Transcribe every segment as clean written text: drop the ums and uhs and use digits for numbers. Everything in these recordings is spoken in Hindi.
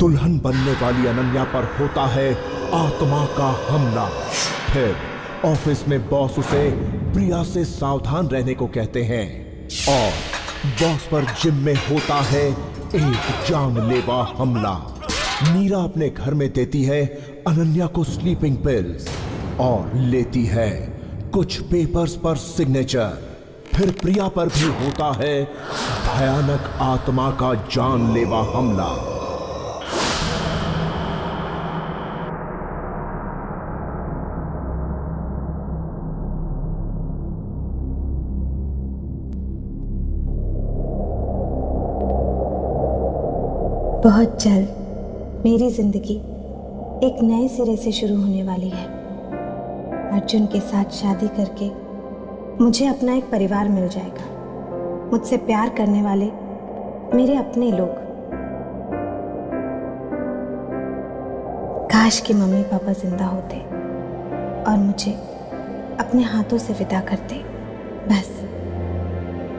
दुल्हन बनने वाली अनन्या पर होता है आत्मा का हमला। फिर ऑफिस में बॉस उसे प्रिया से सावधान रहने को कहते हैं और बॉस पर जिम में होता है एक जानलेवा हमला। मीरा अपने घर में देती है अनन्या को स्लीपिंग पिल्स और लेती है कुछ पेपर्स पर सिग्नेचर। फिर प्रिया पर भी होता है भयानक आत्मा का जानलेवा हमला। बहुत जल्द मेरी जिंदगी एक नए सिरे से शुरू होने वाली है। अर्जुन के साथ शादी करके मुझे अपना एक परिवार मिल जाएगा, मुझसे प्यार करने वाले मेरे अपने लोग। काश कि मम्मी पापा जिंदा होते और मुझे अपने हाथों से विदा करते।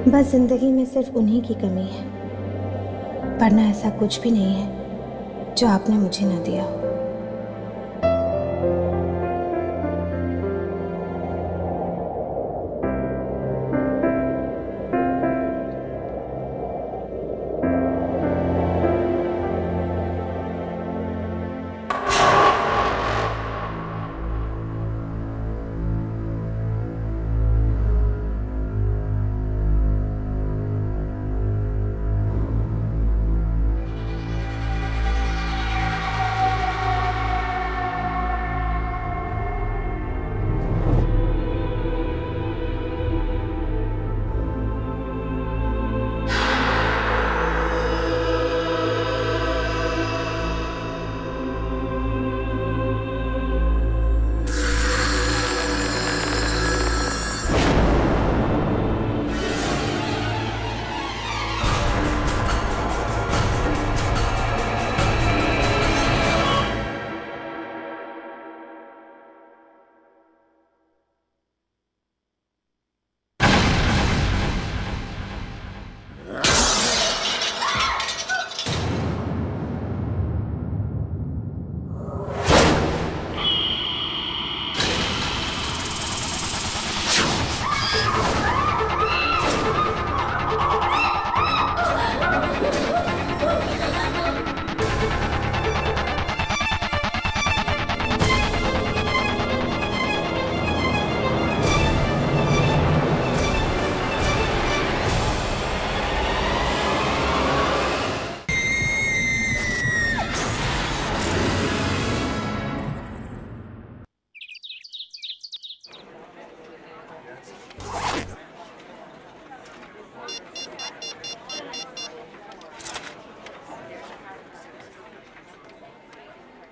बस जिंदगी में सिर्फ उन्हीं की कमी है, वरना ऐसा कुछ भी नहीं है जो आपने मुझे न दिया हो।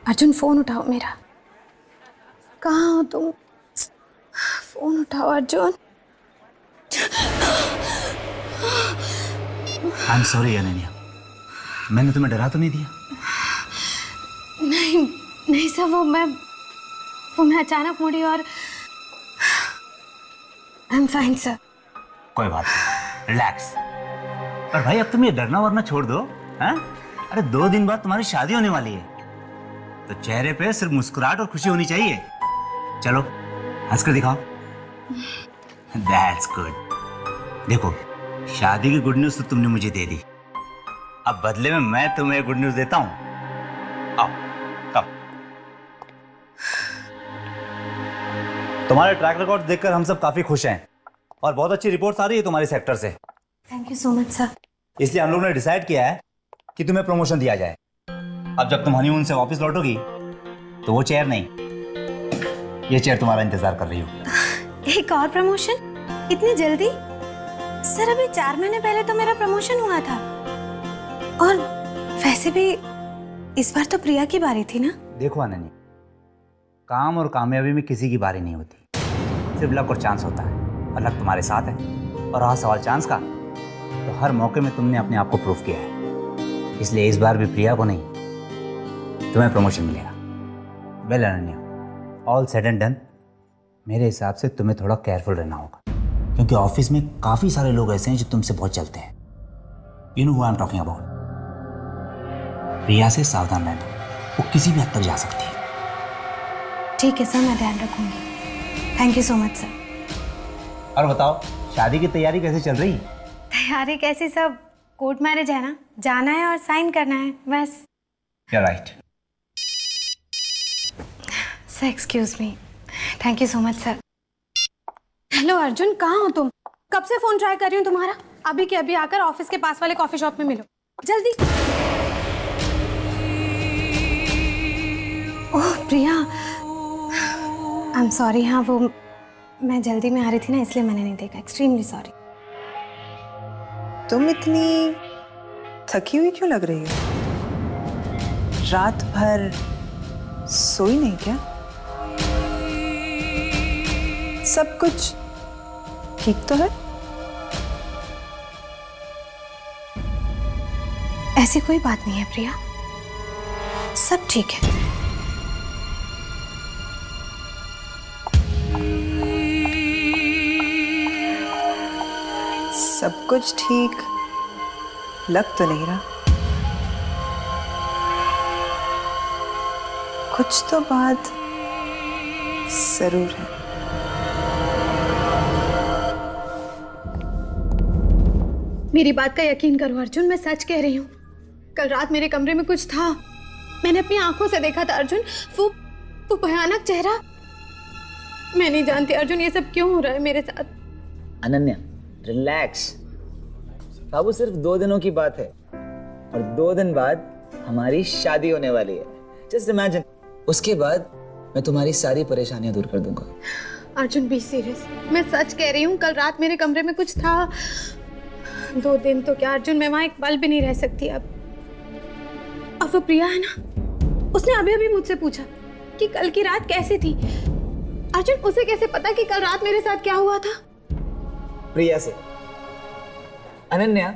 अर्जुन फोन उठाओ मेरा। कहाँ हो तुम? फोन उठाओ Arjun. I am sorry Ananya, मैंने तुम्हें डरा तो नहीं दिया? नहीं सर, वो मैं अचानक मुड़ी और आई एम फाइन सर। कोई बात नहीं, रिलैक्स। पर भाई अब तुम ये डरना वरना छोड़ दो। हैं? अरे 2 दिन बाद तुम्हारी शादी होने वाली है, तो चेहरे पे सिर्फ मुस्कुराहट और खुशी होनी चाहिए। चलो हंस कर दिखाओ। That's good। देखो, शादी की गुड न्यूज तो तुमने मुझे दे दी, अब बदले में मैं तुम्हें गुड न्यूज देता हूं। आओ, कम। तुम्हारे ट्रैक रिकॉर्ड देखकर हम सब काफी खुश हैं और बहुत अच्छी रिपोर्ट्स आ रही है तुम्हारे सेक्टर से। Thank you so much sir. इसलिए हम लोगों ने डिसाइड किया है कि तुम्हें प्रमोशन दिया जाए। अब जब तुम हनीमून से वापस लौटोगी तो वो चेयर नहीं, ये चेयर तुम्हारा इंतजार कर रही होगी। एक और प्रमोशन? इतनी जल्दी? सर अभी 4 महीने पहले तो मेरा प्रमोशन हुआ था, और वैसे भी इस बार तो प्रिया की बारी थी ना। देखो अनन्या, काम और कामयाबी में किसी की बारी नहीं होती, सिर्फ लक और चांस होता है, और लक तुम्हारे साथ है। और रहा सवाल चांस का, तो हर मौके में तुमने अपने आप को प्रूव किया है, इसलिए इस बार भी प्रिया को नहीं तुम्हें प्रमोशन मिलेगा। Well Ananya, all said and done, मेरे हिसाब से तुम्हें थोड़ा केयरफुल रहना होगा, क्योंकि ऑफिस में काफ़ी सारे लोग ऐसे हैं जो तुमसे बहुत चलते हैं। You know who I am talking about. Priya से सावधान रहना, वो किसी भी हद तक जा सकती है। ठीक है सर, मैं ध्यान रखूंगी। Thank you so much sir. और बताओ, शादी की तैयारी कैसे चल रही? तैयारी कैसी, सब कोर्ट मैरिज है ना, जाना है और साइन करना है बस। Right. Sir excuse me. Thank you so much sir. Hello Arjun, कहाँ हो तुम? कब से फोन ट्राई कर रही हूँ तुम्हारा। अभी के अभी आकर ऑफिस के पास वाले कॉफी शॉप में मिलो, जल्दी। ओह प्रिया, आई एम सॉरी। हाँ वो मैं जल्दी में आ रही थी ना, इसलिए मैंने नहीं देखा। Extremely sorry. तुम इतनी थकी हुई क्यों लग रही हो? रात भर सोई नहीं क्या? सब कुछ ठीक तो है? ऐसी कोई बात नहीं है प्रिया, सब ठीक है। सब कुछ ठीक लग तो नहीं रहा। कुछ तो बात जरूर है। मेरी बात का यकीन करो अर्जुन, मैं सच कह रही हूँ। कल रात मेरे कमरे में कुछ था, मैंने अपनी आंखों से देखा था अर्जुन। वो भयानक चेहरा। मैं नहीं जानती अर्जुन ये सब क्यों हो रहा है मेरे साथ। अनन्या रिलैक्स, बाबू सिर्फ 2 दिनों की बात है और 2 दिन बाद हमारी शादी होने वाली है। जस्ट इमेजिन, उसके बाद मैं तुम्हारी सारी परेशानियां दूर कर दूंगा। अर्जुन बी सीरियस, मैं सच कह रही हूँ। कल रात मेरे कमरे में कुछ था। 2 दिन तो क्या अर्जुन, मैं वहां एक पल भी नहीं रह सकती अब। और वो प्रिया है ना, उसने अभी अभी मुझसे पूछा कि कल की रात कैसी थी। अर्जुन उसे कैसे पता कि कल रात मेरे साथ क्या हुआ था? प्रिया से। अनन्या,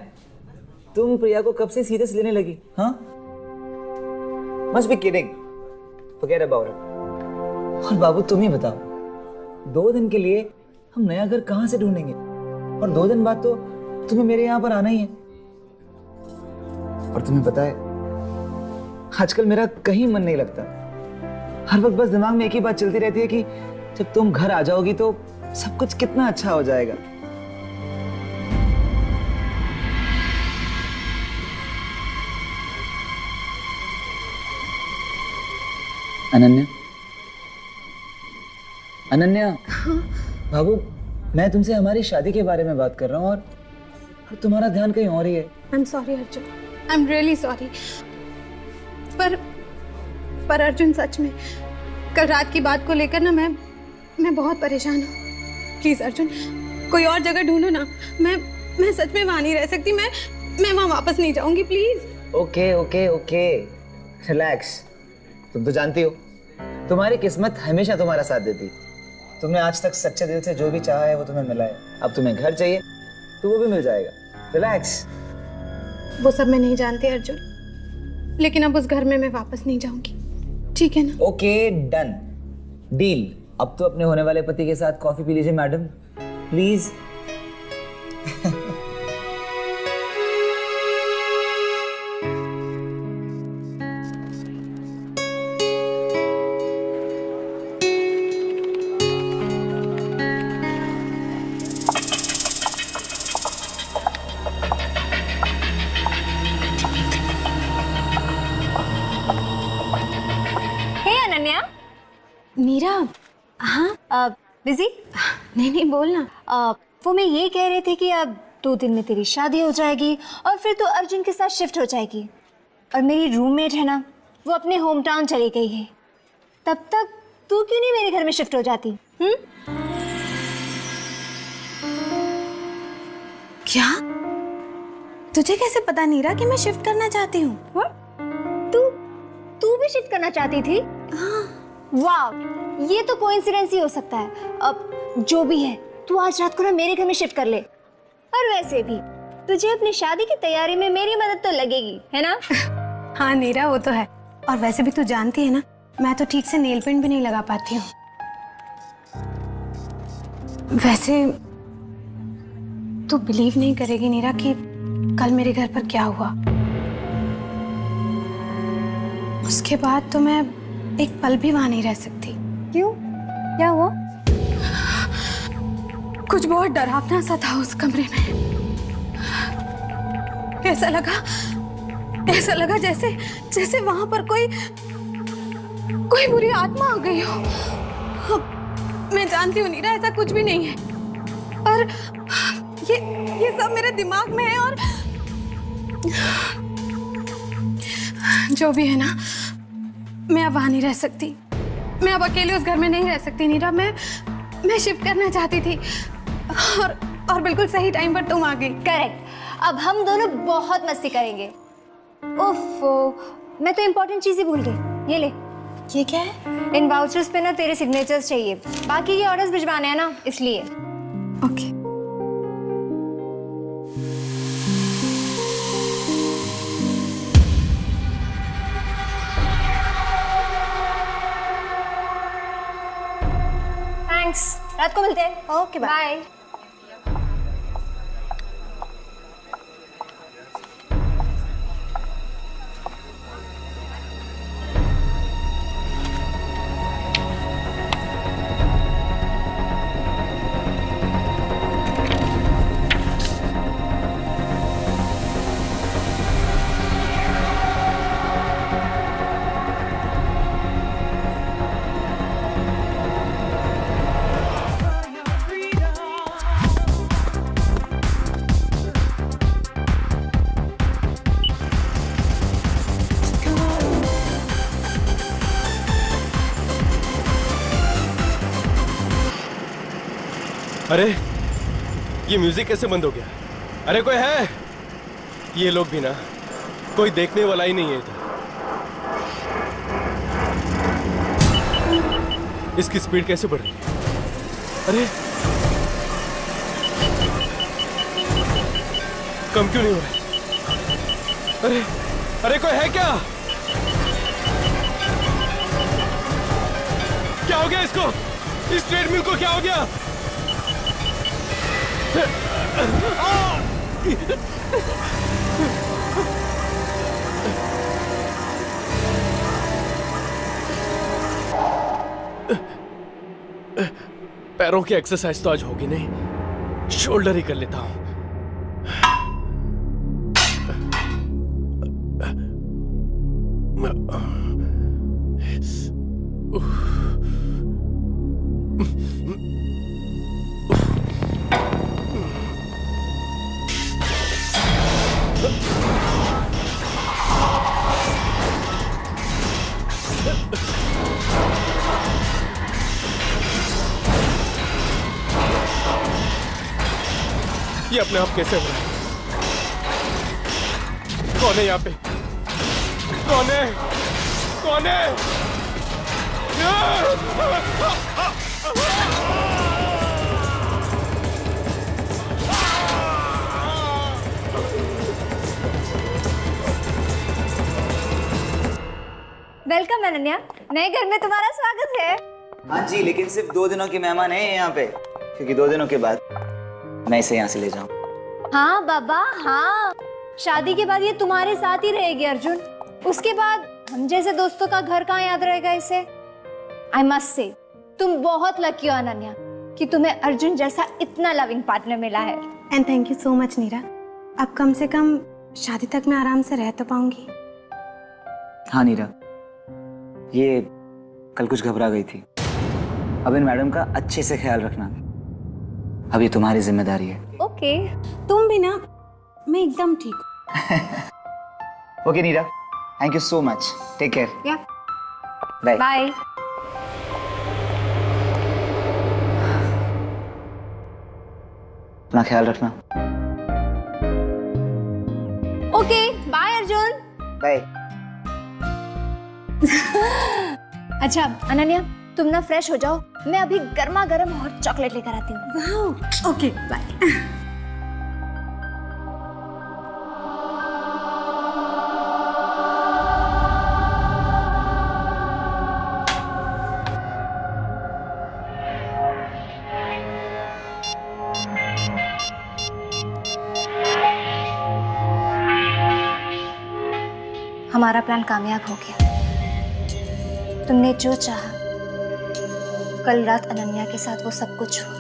तुम प्रिया को कब से सीरियस लेने लगी? हाँ, must be kidding, forget about it. और बाबू तुम ही बताओ, 2 दिन के लिए हम नया घर कहां से ढूंढेंगे? और 2 दिन बाद तो तुम्हें मेरे यहां पर आना ही है। और तुम्हें पता है, आजकल मेरा कहीं मन नहीं लगता। हर वक्त बस दिमाग में एक ही बात चलती रहती है कि जब तुम घर आ जाओगी तो सब कुछ कितना अच्छा हो जाएगा। अनन्या, अनन्या। हाँ? बाबू, मैं तुमसे हमारी शादी के बारे में बात कर रहा हूँ और तुम्हारा ध्यान कहीं और ही है। I am sorry Arjun, I am really sorry. पर अर्जुन सच में कल रात की बात को लेकर ना मैं बहुत परेशान हूँ। प्लीज अर्जुन, कोई और जगह ढूंढो ना। मैं सच में वहां नहीं रह सकती। मैं वहां वापस नहीं जाऊंगी, please. Okay okay okay, relax. तुम तो जानती हो, तुम्हारी किस्मत हमेशा तुम्हारा साथ देती। तुमने आज तक सच्चे दिल से जो भी चाहा है वो तुम्हें मिला है। अब तुम्हें घर चाहिए तो वो भी मिल जाएगा। रिलैक्स। वो सब मैं नहीं जानती अर्जुन, लेकिन अब उस घर में मैं वापस नहीं जाऊंगी, ठीक है ना? Okay done, deal. अब तो अपने होने वाले पति के साथ कॉफी पी लीजिए मैडम, प्लीज। मीरा। हाँ बिजी? नहीं बोलना। वो मैं ये कह रही थी कि अब 2 दिन में तेरी शादी हो जाएगी और फिर तो अर्जुन के साथ शिफ्ट हो जाएगी। और मेरी रूममेट है ना, वो अपने होम टाउन चली गई है। तब तक तू क्यों नहीं मेरे घर में शिफ्ट हो जाती? क्या? तुझे कैसे पता नीरा कि मैं शिफ्ट करना चाहती हूँ? तू भी शिफ्ट करना चाहती थी? हाँ। वाह, ये तो कोइंसिडेंस ही हो सकता है। अब जो भी है, तू आज रात को ना मेरे घर में शिफ्ट कर ले। और वैसे भी तुझे अपनी शादी की तैयारी में मेरी मदद तो लगेगी, है ना? हाँ नीरा, वो तो है। और वैसे भी तू जानती है ना, मैं तो ठीक से नेल पेंट भी नहीं लगा पाती हूँ। वैसे तू बिलीव नहीं करेगी नीरा कि कल मेरे घर पर क्या हुआ। उसके बाद तो मैं एक पल भी वहां नहीं रह सकती। क्यों? क्या हुआ? कुछ बहुत डरावना सा था उस कमरे में। ऐसा लगा जैसे जैसे वहां पर कोई बुरी आत्मा आ गई हो। मैं जानती हूँ नीरा, ऐसा कुछ भी नहीं है, पर ये सब मेरे दिमाग में है। और जो भी है ना, मैं अब वहां नहीं रह सकती। मैं अब अकेले उस घर में नहीं रह सकती नीरा। मैं शिफ्ट करना चाहती थी और बिल्कुल सही टाइम पर तुम आ गई। करेक्ट। अब हम दोनों बहुत मस्ती करेंगे। ओफो, मैं तो इम्पोर्टेंट चीज ही भूल गई। ये ले। ये क्या है? इन वाउचर्स पे ना तेरे सिग्नेचर्स चाहिए, बाकी ये ऑर्डर्स भिजवाने हैं ना, इसलिए। ओके। थैंक्स, रात को मिलते हैं। Okay, bye. अरे ये म्यूजिक कैसे बंद हो गया? अरे कोई है? ये लोग भी ना, कोई देखने वाला ही नहीं है इधर। इसकी स्पीड कैसे बढ़ रही है? अरे कम क्यों नहीं हो रहा? अरे कोई है क्या? क्या हो गया इसको? इस ट्रेडमिल को क्या हो गया? पैरों की एक्सरसाइज तो आज होगी नहीं, शोल्डर ही कर लेता हूं। ये अपने आप कैसे हो रहा है? कौन है यहाँ पे? कौन है? कौन है? वेलकम अनन्या, नए घर में तुम्हारा स्वागत है। हाँ जी, लेकिन सिर्फ 2 दिनों की मेहमान है यहाँ पे, क्योंकि 2 दिनों के बाद मैं इसे यहाँ से ले जाऊँ। हाँ बाबा, हाँ, शादी के बाद ये तुम्हारे साथ ही रहेगी अर्जुन। उसके बाद हम जैसे दोस्तों का घर कहाँ याद रहेगा इसे। आई मस्ट से, तुम बहुत लकी हो अनन्या कि तुम्हें अर्जुन जैसा इतना लविंग पार्टनर मिला है। And thank you so much Neera. अब कम से कम शादी तक मैं आराम से रह तो पाऊंगी। हाँ नीरा, ये कल कुछ घबरा गई थी। अब इन मैडम का अच्छे से ख्याल रखना, अब ये तुम्हारी जिम्मेदारी है। ओके। तुम भी ना, मैं एकदम ठीक हूँ। Okay Neera, thank you so much. Take care. या बाय बाय। अपना ख्याल रखना। Okay bye Arjun. बाय। अच्छा अनन्या, तुम ना फ्रेश हो जाओ, मैं अभी गर्मा गर्म हॉट चॉकलेट लेकर आती हूँ। वाह, ओके बाय। हमारा प्लान कामयाब हो गया। तुमने जो चाहा, कल रात अनन्या के साथ वो सब कुछ हुआ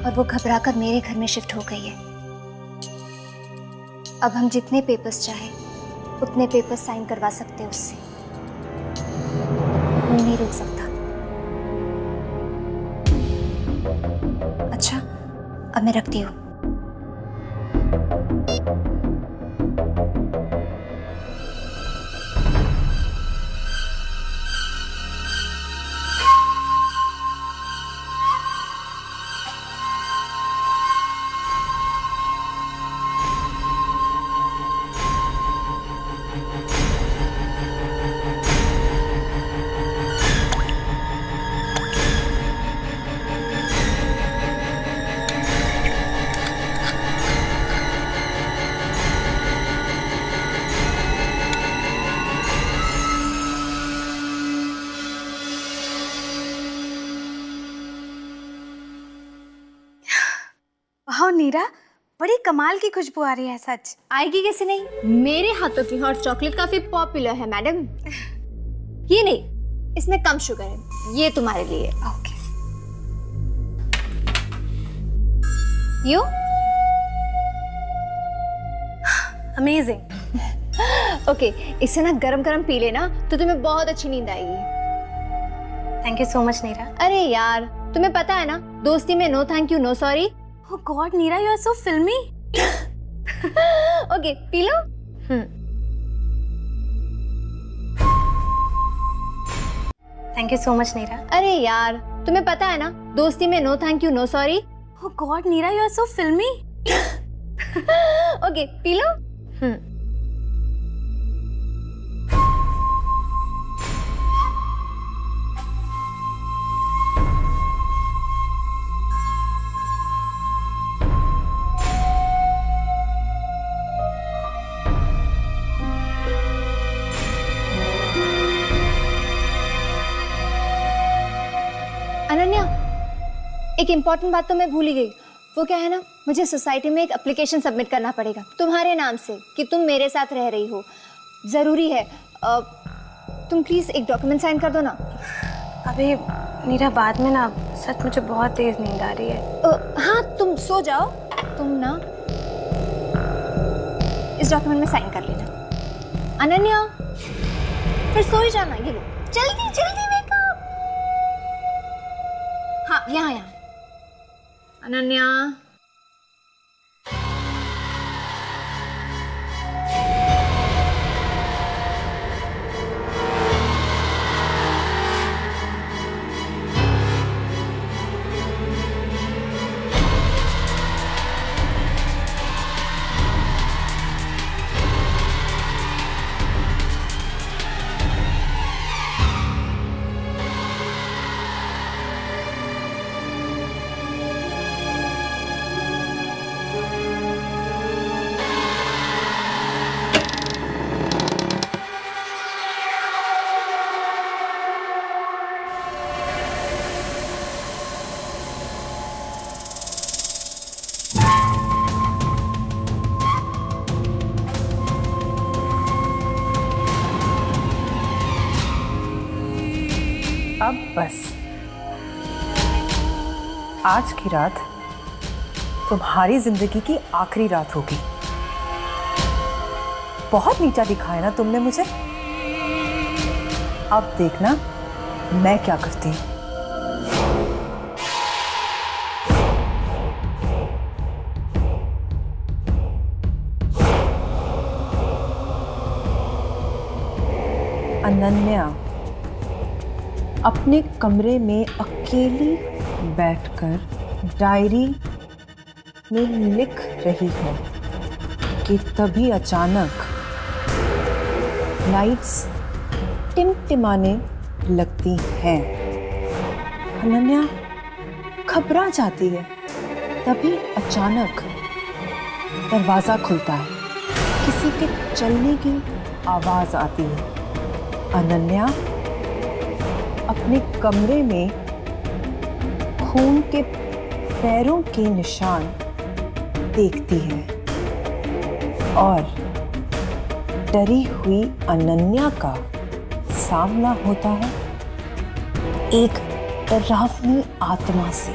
और वो घबराकर मेरे घर में शिफ्ट हो गई है। अब हम जितने पेपर्स चाहे उतने पेपर्स साइन करवा सकते हैं उससे, कोई नहीं रोक सकता। अच्छा, अब मैं रखती हूँ। वाह नीरा, बड़ी कमाल की खुशबू आ रही है। सच आएगी कैसे नहीं, मेरे हाथों की हॉट चॉकलेट काफी पॉपुलर है मैडम। ये नहीं, इसमें कम शुगर है, ये तुम्हारे लिए। Okay you amazing. ओके, इसे ना गरम गरम पी लेना तो तुम्हें बहुत अच्छी नींद आएगी। Thank you so much Neera. अरे यार, तुम्हें पता है ना, दोस्ती में no thank you no sorry. Oh God, Neera, you are so filmy. Okay, पी लो। Thank you so much Neera. अरे यार, तुम्हें पता है ना, दोस्ती में no thank you no sorry. Oh God, Neera, you are so filmy. Okay, पी लो। अनन्या, एक इम्पॉर्टेंट बात तो मैं भूल ही गई। वो क्या है ना, मुझे सोसाइटी में एक एप्लीकेशन सबमिट करना पड़ेगा तुम्हारे नाम से कि तुम मेरे साथ रह रही हो। ज़रूरी है, तुम प्लीज़ एक डॉक्यूमेंट साइन कर दो ना। अभी नीरा, बाद में ना, सच मुझे बहुत तेज नींद आ रही है। हाँ, तुम सो जाओ। तुम ना इस डॉक्यूमेंट में साइन कर लेना। अनन्या, फिर सो ही जाना। ये लो, जल्दी जल्दी वेक अप। हाँ, यहाँ यहाँ। अनन्या, अब बस आज की रात तुम्हारी जिंदगी की आखिरी रात होगी। बहुत नीचा दिखाया ना तुमने मुझे। अब देखना मैं क्या करती हूँ। अनन्या अपने कमरे में अकेली बैठकर डायरी में लिख रही है कि तभी अचानक लाइट्स टिमटिमाने लगती हैं। अनन्या घबरा जाती है। तभी अचानक दरवाजा खुलता है, किसी के चलने की आवाज आती है। अनन्या अपने कमरे में खून के पैरों के निशान देखती है और डरी हुई अनन्या का सामना होता है एक डरावनी आत्मा से।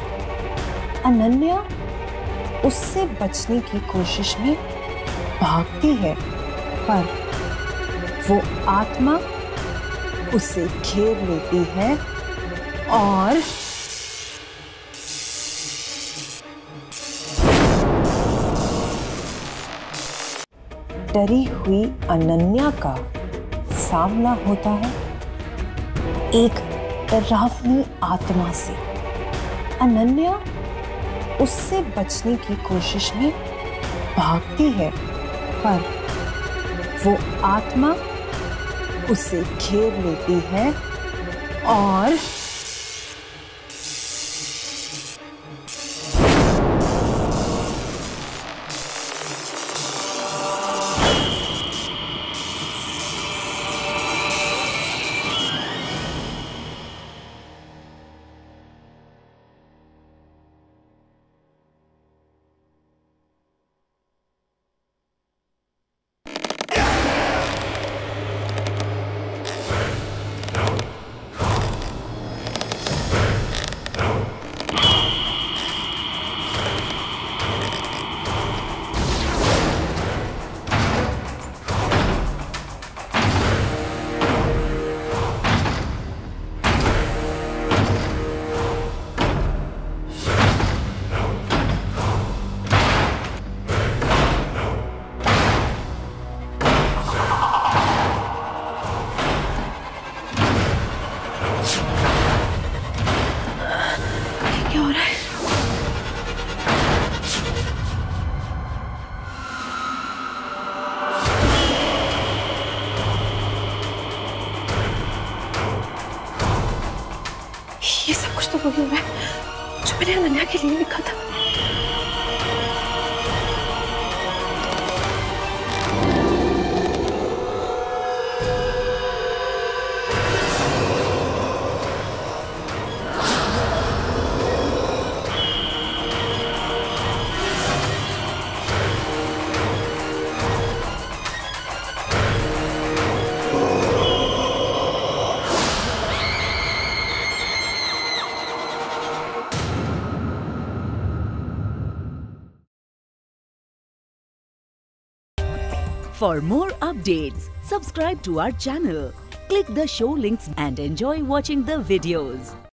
अनन्या उससे बचने की कोशिश में भागती है, पर वो आत्मा उसे घेर लेती है और डरी हुई अनन्या का सामना होता है एक डरावनी आत्मा से। अनन्या उससे बचने की कोशिश में भागती है, पर वो आत्मा उसे घेर लेती है और ये सब कुछ तो वही हो रहा है जो मैंने अनन्या के लिए लिखा था। For more updates, subscribe to our channel, click the show links and enjoy watching the videos.